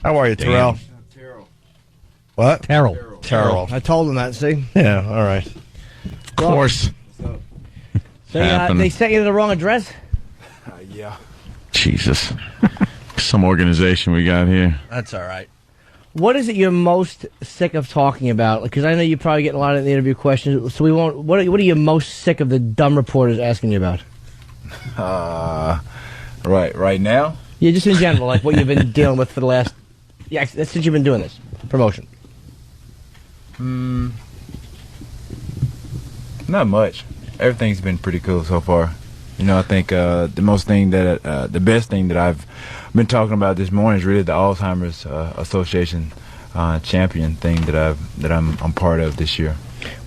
How are you, Terrell? Terrell. What? Terrell. I told him that, see? Yeah, all right. Of course. So they sent you to the wrong address? Yeah. Jesus. Some organization we got here. That's all right. What is it you're most sick of talking about? Because I know you probably get a lot of the interview questions, so we won't. What are you most sick of the dumb reporters asking you about? Right now? Yeah, just in general, like what you've been dealing with for the last... Yeah, since you've been doing this. Promotion. Not much. Everything's been pretty cool so far. You know, I think the best thing that I've been talking about this morning is really the Alzheimer's Association champion thing that I'm part of this year.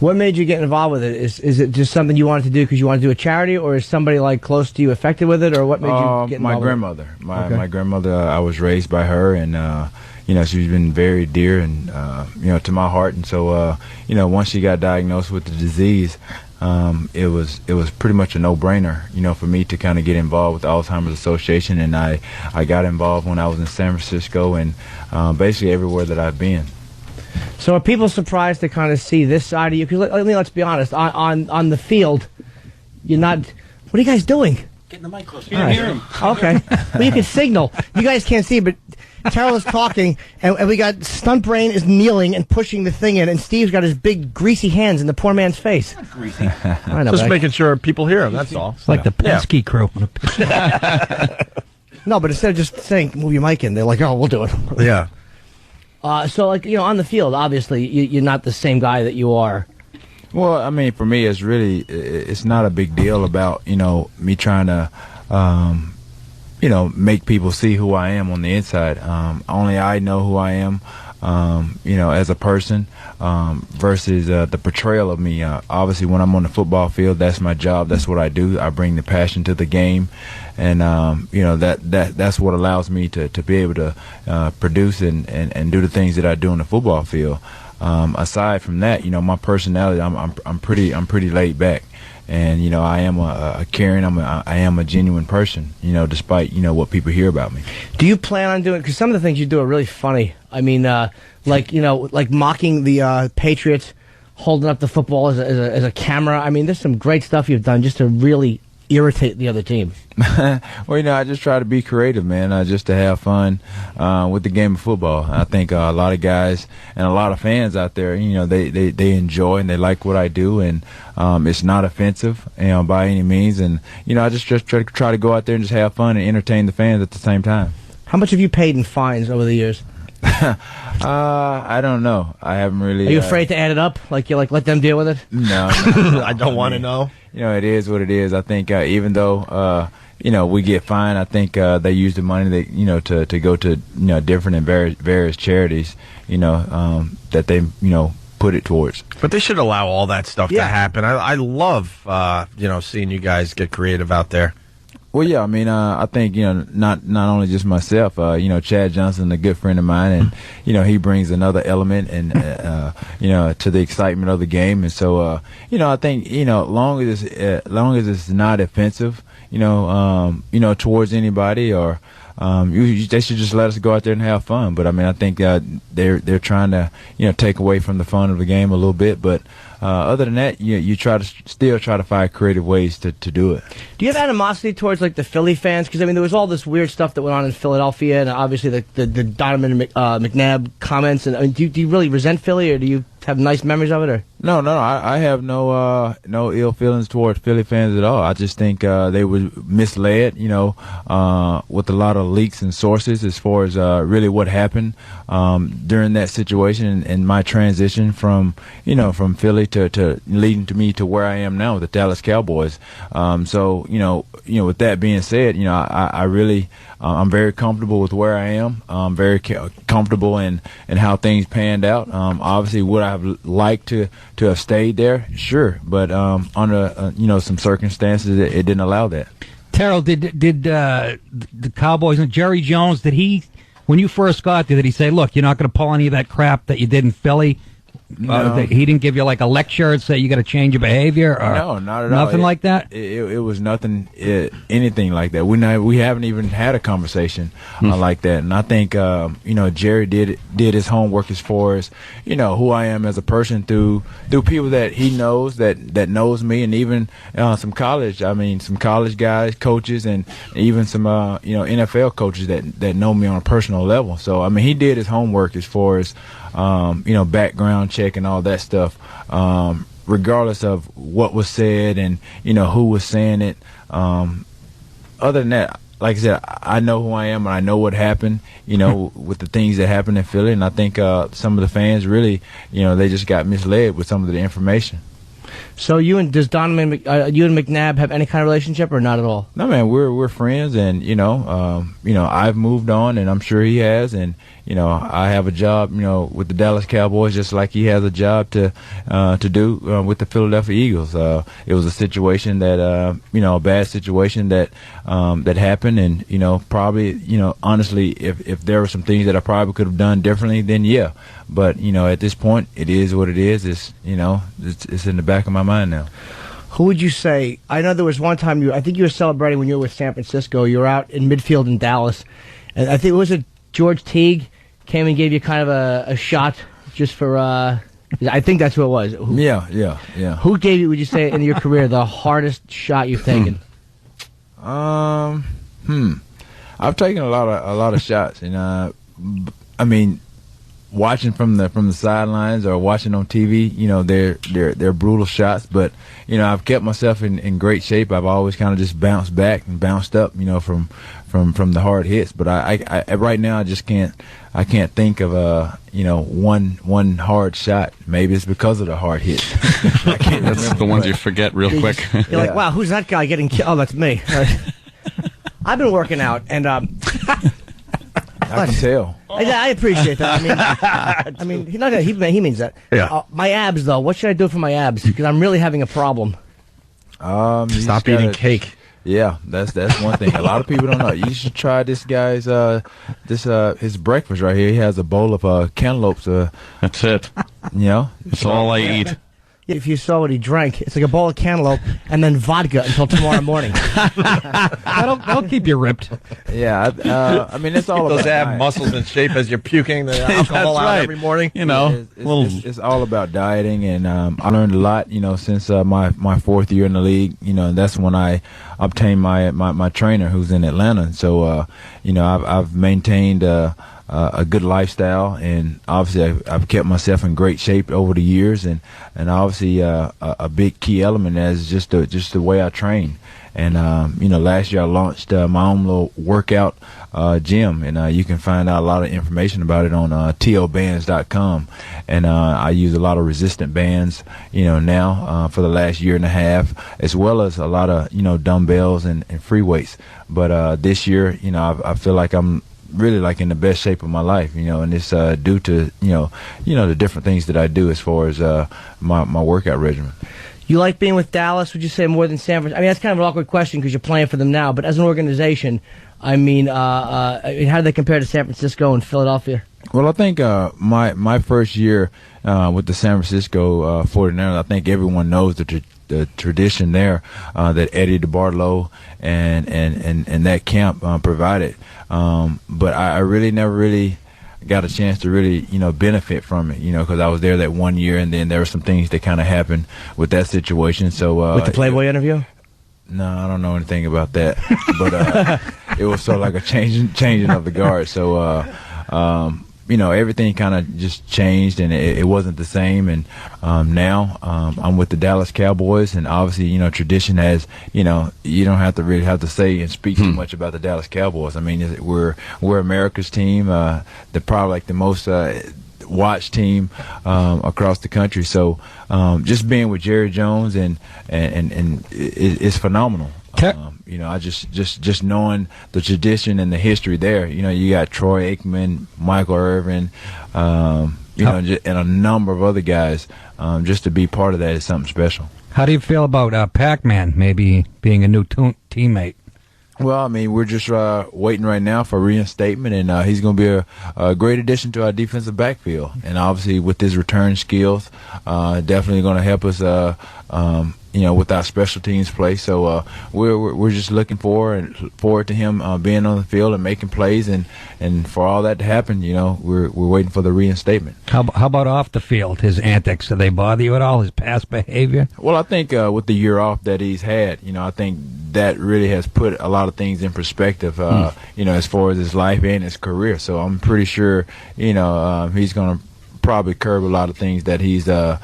What made you get involved with it? Is it just something you wanted to do because you want to do a charity, or is somebody like close to you affected with it, or what made you get involved? My grandmother. My grandmother. I was raised by her, and you know, she's been very dear and you know, to my heart. And so you know, once she got diagnosed with the disease, it was pretty much a no-brainer, you know, for me to kind of get involved with the Alzheimer's Association, and I got involved when I was in San Francisco and basically everywhere that I've been. So are people surprised to kind of see this side of you? Because let's be honest, on the field, you're not. What are you guys doing? Getting the mic closer. You can't hear him. Okay. Well, you can signal. You guys can't see, but Terrell is talking, and we got Stunt Brain is kneeling and pushing the thing in, and Steve's got his big greasy hands in the poor man's face. Not greasy. I know, Just making sure people hear him, that's all. It's like the Penske crew. No, but instead of just saying, move your mic in, they're like, oh, we'll do it. Yeah. So, like, you know, on the field, obviously, you're not the same guy that you are. Well, I mean, for me, it's not a big deal about, you know, me trying to, you know, make people see who I am on the inside. Only I know who I am, you know, as a person, versus the portrayal of me. Obviously, when I'm on the football field, that's my job. That's what I do. I bring the passion to the game, and you know, that's what allows me to be able to produce and do the things that I do on the football field. Aside from that, you know, my personality, I'm pretty laid back. And, you know, I am a caring, I am a genuine person, you know, despite, you know, what people hear about me. Do you plan on doing, because some of the things you do are really funny. I mean, like, you know, like mocking the Patriots, holding up the football as a camera. I mean, there's some great stuff you've done just to really irritate the other team. Well, you know, I just try to be creative, man, just to have fun with the game of football. I think a lot of guys and a lot of fans out there, you know, they enjoy and they like what I do, and it's not offensive, you know, by any means. And, you know, I just try to go out there and just have fun and entertain the fans at the same time. How much have you paid in fines over the years? I don't know. I haven't really. Are you afraid to add it up? Like, you let them deal with it? No. I don't want to know. You know, it is what it is. I think even though you know, we get fined, I think they use the money to go to, you know, different and various charities, you know, that they, you know, put it towards. But they should allow all that stuff to happen. I love you know, seeing you guys get creative out there. Well, yeah, I mean, I think, you know, not only just myself, you know, Chad Johnson, a good friend of mine, and, you know, he brings another element and, you know, to the excitement of the game. And so, you know, I think, you know, long as it's not offensive, you know, towards anybody, or they should just let us go out there and have fun. But I mean, I think they're trying to, you know, take away from the fun of the game a little bit. But other than that, you still try to find creative ways to do it. Do you have animosity towards, like, the Philly fans? Because I mean, there was all this weird stuff that went on in Philadelphia, and obviously the Donovan McNabb comments. And I mean, do you really resent Philly, or do you have nice memories of it? Or No, I have no ill feelings towards Philly fans at all. I just think they were misled, you know, with a lot of leaks and sources as far as really what happened during that situation and my transition from, you know, from Philly to leading to me to where I am now with the Dallas Cowboys. So, you know, with that being said, you know, I really I'm very comfortable with where I am. I'm very comfortable in how things panned out. Obviously, would I have liked to have stayed there? Sure, but under you know, some circumstances, it didn't allow that. Terrell, did the Cowboys and Jerry Jones, did he, when you first got there, did he say, look, you're not going to pull any of that crap that you did in Philly? No. He didn't give you like a lecture and say you got to change your behavior? Or No, not at all. Nothing like that? It was nothing, anything like that. We haven't even had a conversation like that. And I think, Jerry did his homework as far as, who I am as a person through people that he knows, that knows me, and even some college guys, coaches, and even some, NFL coaches that know me on a personal level. So, he did his homework as far as, background check and all that stuff, regardless of what was said and, who was saying it. Other than that, like I said, I know who I am and I know what happened, with the things that happened in Philly. And I think some of the fans really, they just got misled with some of the information. So does Donovan, you and McNabb have any kind of relationship or not at all? No, man, we're friends, and I've moved on, and I'm sure he has, and I have a job, with the Dallas Cowboys, just like he has a job to do with the Philadelphia Eagles. It was a situation that a bad situation that happened, and probably honestly, if there were some things that I probably could have done differently, then yeah. But at this point, it is what it is. It's it's in the back of my mind now. Who would you say? I know there was one time I think you were celebrating when you were with San Francisco. You were out in midfield in Dallas, and I think George Teague came and gave you kind of a shot just for. I think that's who it was. Yeah. Who gave you? Would you say in your career the hardest shot you've taken? I've taken a lot of shots, and watching from the sidelines or watching on TV, they're brutal shots. But I've kept myself in great shape. I've always kind of just bounced back and bounced up, from the hard hits. But I right now I just can't think of one hard shot. Maybe it's because of the hard hits. That's the ones you forget real quick. You're like, wow, who's that guy getting killed? Oh, that's me. I've been working out, and I can tell. I appreciate that. He means that. Yeah. My abs, though. What should I do for my abs? Because I'm really having a problem. Stop eating cake. Yeah, that's one thing. A lot of people don't know. You should try this guy's his breakfast right here. He has a bowl of cantaloupes. That's it. It's all I eat. If you saw what he drank, it's like a bowl of cantaloupe and then vodka until tomorrow morning. That'll keep you ripped. Yeah, it's all Those about ab diet. muscles in shape as you're puking the alcohol out every morning. It's all about dieting, and I learned a lot, since my fourth year in the league. And that's when I obtained my trainer, who's in Atlanta. And so I've maintained a good lifestyle, and obviously I've kept myself in great shape over the years, and obviously a big key element is just the way I train. And last year I launched my own little workout gym, and you can find out a lot of information about it on tobands.com. And I use a lot of resistant bands, now for the last year and a half, as well as a lot of dumbbells and free weights. But this year, I feel like I'm really like in the best shape of my life, and it's due to the different things that I do as far as my workout regimen. You like being with Dallas? Would you say more than San Francisco? That's kind of an awkward question because you're playing for them now. But as an organization, how do they compare to San Francisco and Philadelphia? Well, I think my first year with the San Francisco 49ers, I think everyone knows the tradition there that Eddie DeBartolo and that camp provided. But I really never got a chance to really, benefit from it, because I was there that 1 year, and then there were some things that kind of happened with that situation. So with the Playboy interview? No, I don't know anything about that. But it was sort of like a changing of the guard. So everything kind of just changed, and it wasn't the same. And now I'm with the Dallas Cowboys, and obviously, tradition has, you don't have to say and speak too much about the Dallas Cowboys. We're America's team. They're probably like the most watched team across the country. So just being with Jerry Jones and it's phenomenal. I just knowing the tradition and the history there. You got Troy Aikman, Michael Irvin, and a number of other guys. Just to be part of that is something special. How do you feel about Pac-Man maybe being a new teammate? Well, I mean, we're just waiting right now for reinstatement, and he's going to be a great addition to our defensive backfield. And obviously, with his return skills, definitely going to help us, with our special teams play. So we're just looking forward to him being on the field and making plays, and for all that to happen, we're waiting for the reinstatement. How about off the field? His antics, do they bother you at all? His past behavior? Well, I think with the year off that he's had, I think that really has put a lot of things in perspective, as far as his life and his career. So I'm pretty sure, he's going to probably curb a lot of things that he's done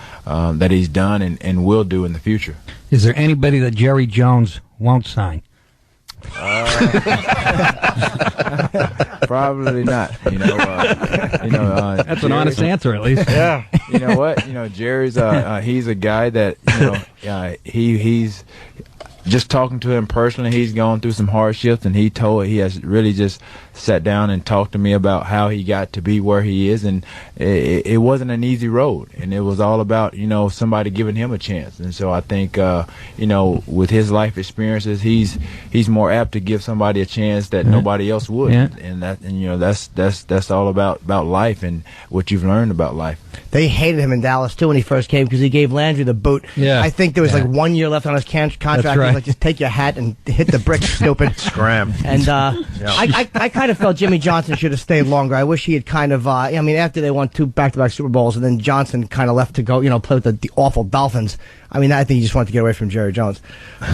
and will do in the future. Is there anybody that Jerry Jones won't sign? Probably not. That's an honest answer, at least. Yeah. You know what? Jerry's he's a guy that he's just talking to him personally. He's gone through some hardships, and he has really just sat down and talked to me about how he got to be where he is, and it wasn't an easy road, and it was all about somebody giving him a chance. And so I think with his life experiences, he's more apt to give somebody a chance that nobody else would. Yeah. And that's all about life and what you've learned about life. They hated him in Dallas too when he first came because he gave Landry the boot. Yeah. I think there was like 1 year left on his contract. That's He was right. like, just take your hat and hit the brick, stupid. Scram. And I kind of felt Jimmy Johnson should have stayed longer. I wish he had kind of, after they won 2 back-to-back Super Bowls and then Johnson kind of left to go, play with the awful Dolphins. I think he just wanted to get away from Jerry Jones.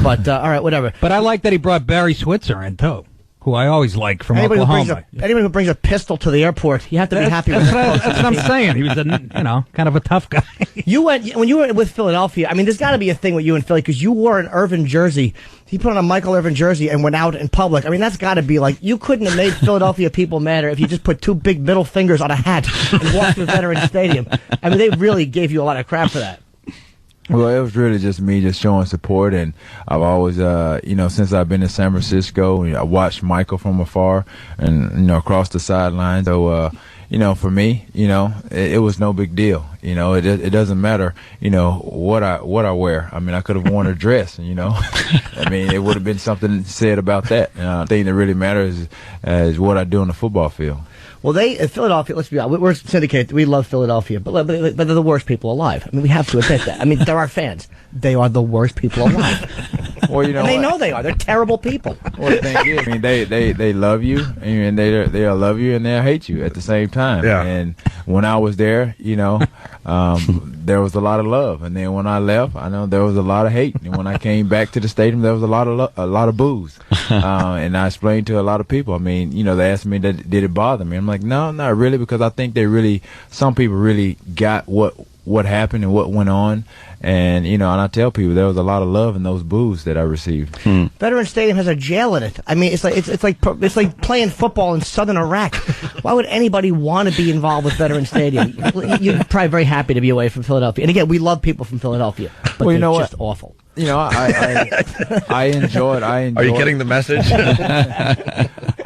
But, all right, whatever. But I like that he brought Barry Switzer in, too, who I always like from Anybody Oklahoma. Anybody who brings a pistol to the airport, you have to be happy with that. That's what I'm saying. He was kind of a tough guy. When you were with Philadelphia, there's got to be a thing with you in Philly because you wore an Irvin jersey. He put on a Michael Irvin jersey and went out in public. That's got to be like, you couldn't have made Philadelphia people madder if you just put 2 big middle fingers on a hat and walked to Veterans Stadium. They really gave you a lot of crap for that. Well, it was really just me just showing support, and I've always, since I've been in San Francisco, I watched Michael from afar and, across the sidelines. So, for me, it was no big deal. It doesn't matter, what I wear. I could have worn a dress, it would have been something said about that. The thing that really matters is what I do on the football field. Well, Philadelphia, let's be honest, we're syndicated. We love Philadelphia, but they're the worst people alive. We have to admit that. They're our fans. They are the worst people alive. Well, and they know they are. They're terrible people. Well, the thing is, they love you, and they'll love you, and they'll hate you at the same time. Yeah. And when I was there, there was a lot of love, and then when I left, I know there was a lot of hate. And when I came back to the stadium, there was a lot of boos. And I explained to a lot of people. They asked me, did it bother me? I'm like, no, not really, because I think some people really got what happened and what went on. And, and I tell people there was a lot of love in those boos that I received. Veterans Stadium has a jail in it. It's like playing football in southern Iraq. Why would anybody want to be involved with Veterans Stadium? You're probably very happy to be away from Philadelphia. And again, we love people from Philadelphia, but they're just awful. I enjoyed. Are you getting the message?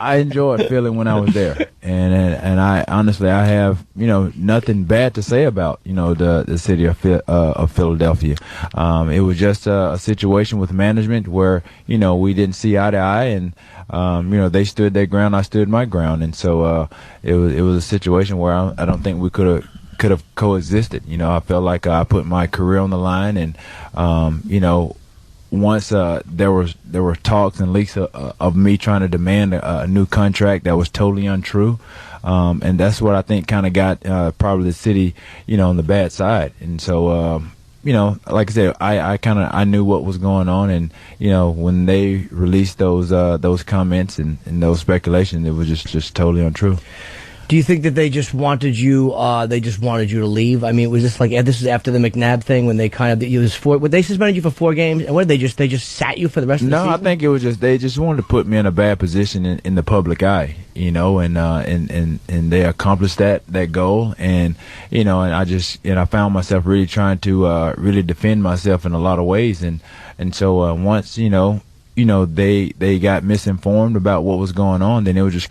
I enjoyed feeling when I was there, and I honestly I have nothing bad to say about the city of Philadelphia. It was just a situation with management where we didn't see eye to eye, and they stood their ground, I stood my ground, and so it was a situation where I don't think we could have coexisted. I felt like I put my career on the line, and once there were talks and leaks of me trying to demand a new contract that was totally untrue, and that's what I think kind of got probably the city on the bad side. And so like I said, I knew what was going on, and when they released those comments and those speculations, it was just totally untrue. Do you think that they just wanted you? To leave. Was this like this is after the McNabb thing when they kind of they suspended you for 4 games, and what did they just sat you for the rest of the season? No, I think it was just they just wanted to put me in a bad position in the public eye, and they accomplished that goal, and and I found myself really trying to really defend myself in a lot of ways, and so once they got misinformed about what was going on, then it was just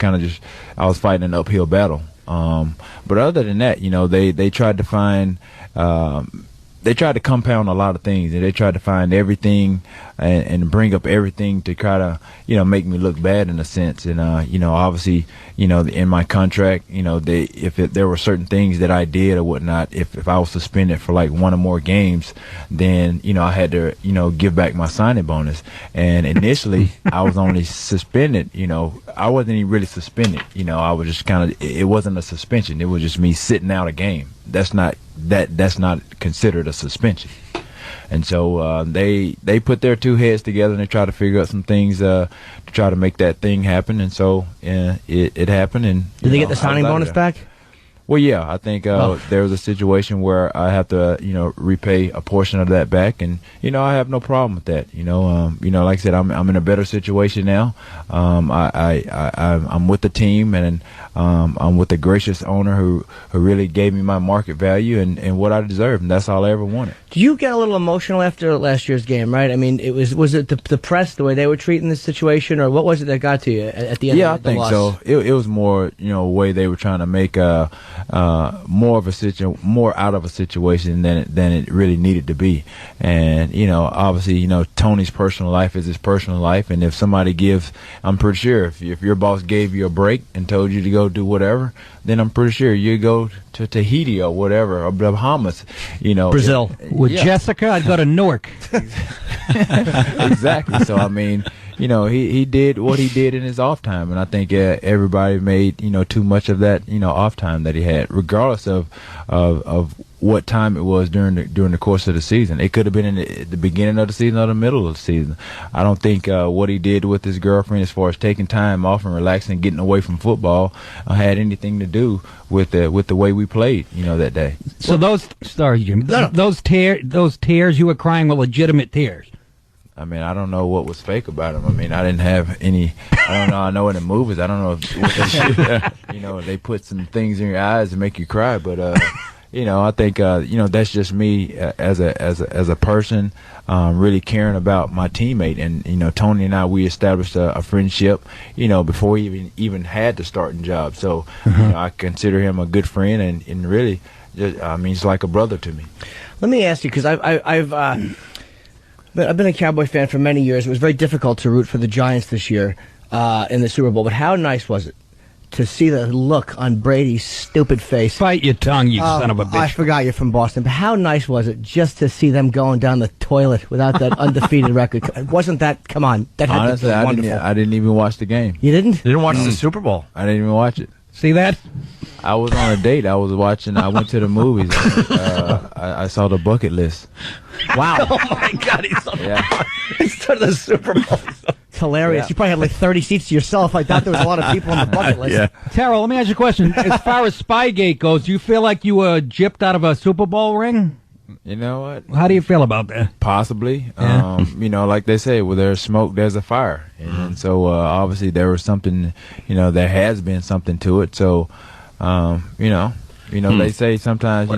I was fighting an uphill battle. But other than that, they tried to find, they tried to compound a lot of things, and they tried to find everything and bring up everything to try to make me look bad in a sense. And obviously in my contract, there were certain things that I did or whatnot, if I was suspended for like one or more games, then I had to give back my signing bonus. And initially I was only suspended. I wasn't even really suspended. I was just it wasn't a suspension. It was just me sitting out a game. That's not considered a suspension. And so they put their two heads together and they tried to figure out some things to try to make that thing happen. And so it happened. And did they get the signing bonus back? Well, yeah, I think there was a situation where I have to, repay a portion of that back, and I have no problem with that. Like I said, I'm in a better situation now. I'm with the team, and I'm with a gracious owner who really gave me my market value and what I deserve, and that's all I ever wanted. Do you get a little emotional after last year's game? Right? I mean, was it the press, the way they were treating this situation, or what was it that got to you at the end? Yeah, of the loss? I think so. It was more, a way they were trying to make more out of a situation than it really needed to be. And obviously, Tony's personal life is his personal life, and if somebody gives, I'm pretty sure if your boss gave you a break and told you to go do whatever, then I'm pretty sure you go to Tahiti or whatever, or Bahamas, Brazil. With Jessica, I'd go to Newark. Exactly. So I mean, he did what he did in his off time, and I think everybody made too much of that off time that he had, regardless of what time it was during the course of the season. It could have been in the beginning of the season or the middle of the season. I don't think what he did with his girlfriend, as far as taking time off and relaxing, getting away from football, had anything to do with the way we played that day. So sorry, Jim. Those tears you were crying were legitimate tears. I mean, I don't know what was fake about him. I mean, I didn't have any. I don't know. I know in the movies, I don't know if they put some things in your eyes to make you cry. But I think that's just me as a person, really caring about my teammate. And Tony and I, we established a friendship, before we even had the starting job. So I consider him a good friend, and really, he's like a brother to me. Let me ask you, because I've been a Cowboy fan for many years. It was very difficult to root for the Giants this year in the Super Bowl. But how nice was it to see the look on Brady's stupid face? Bite your tongue, you son of a bitch. I forgot you're from Boston. But how nice was it just to see them going down the toilet without that undefeated record? Wasn't that, come on, that had Honestly, to be wonderful. I didn't even watch the game. You didn't? You didn't watch the Super Bowl? I didn't even watch it. See that? I was on a date. I went to the movies. I saw the bucket list. Wow. Oh, my God. He's to the Super Bowl. It's hilarious. Yeah. You probably had like 30 seats to yourself. I thought there was a lot of people on the bucket list. Yeah. Terrell, let me ask you a question. As far as Spygate goes, do you feel like you were gypped out of a Super Bowl ring? You know what? How do you feel about that? Possibly. Yeah. Like they say, where there's smoke, there's a fire. And so obviously there was something, there has been something to it. So, they say sometimes,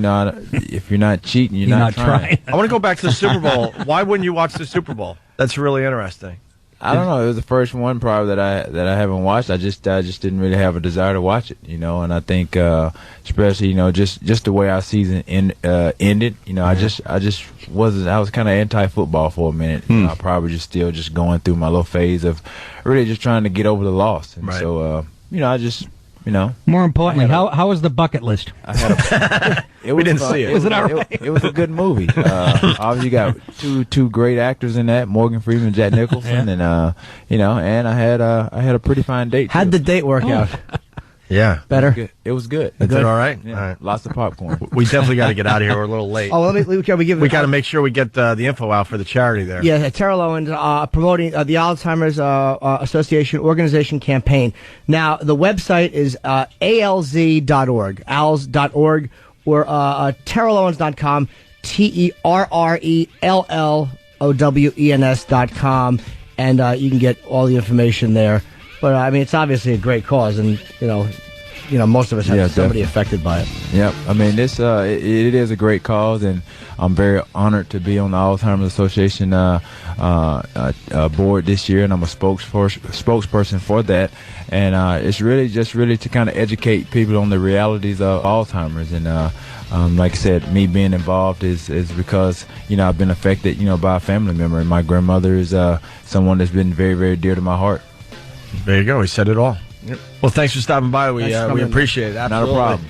if you're not cheating, you're not trying. I want to go back to the Super Bowl. Why wouldn't you watch the Super Bowl? That's really interesting. I don't know. It was the first one probably that I haven't watched. I just didn't really have a desire to watch it, And I think especially just the way our season ended. I was kind of anti-football for a minute. I probably still going through my little phase of really just trying to get over the loss. And so I just. More importantly, how was the bucket list? We didn't see it. Was it all right? It was a good movie. Obviously, you got two great actors in that: Morgan Freeman, and Jack Nicholson, and and I had a pretty fine date. How'd the date work out? Yeah. Better? It was good. Is it all right? Yeah. All right. Lots of popcorn. We definitely got to get out of here. We're a little late. Oh, we got to make sure we get the info out for the charity there. Yeah, Terrell Owens promoting the Alzheimer's Association organization campaign. Now, the website is alz.org, alz.org, or terrellowens.com, TERRELLOWENS.com, and you can get all the information there. But, it's obviously a great cause, and, most of us have Yeah, somebody definitely. affected by it. Yep. I mean, it is a great cause, and I'm very honored to be on the Alzheimer's Association board this year, and I'm a spokesperson for that. And it's really to kind of educate people on the realities of Alzheimer's. And like I said, me being involved is because I've been affected by a family member, and my grandmother is someone that's been very, very dear to my heart. There you go. He said it all. Well, thanks for stopping by. We Thanks for coming in. appreciate it. Absolutely. Not a problem.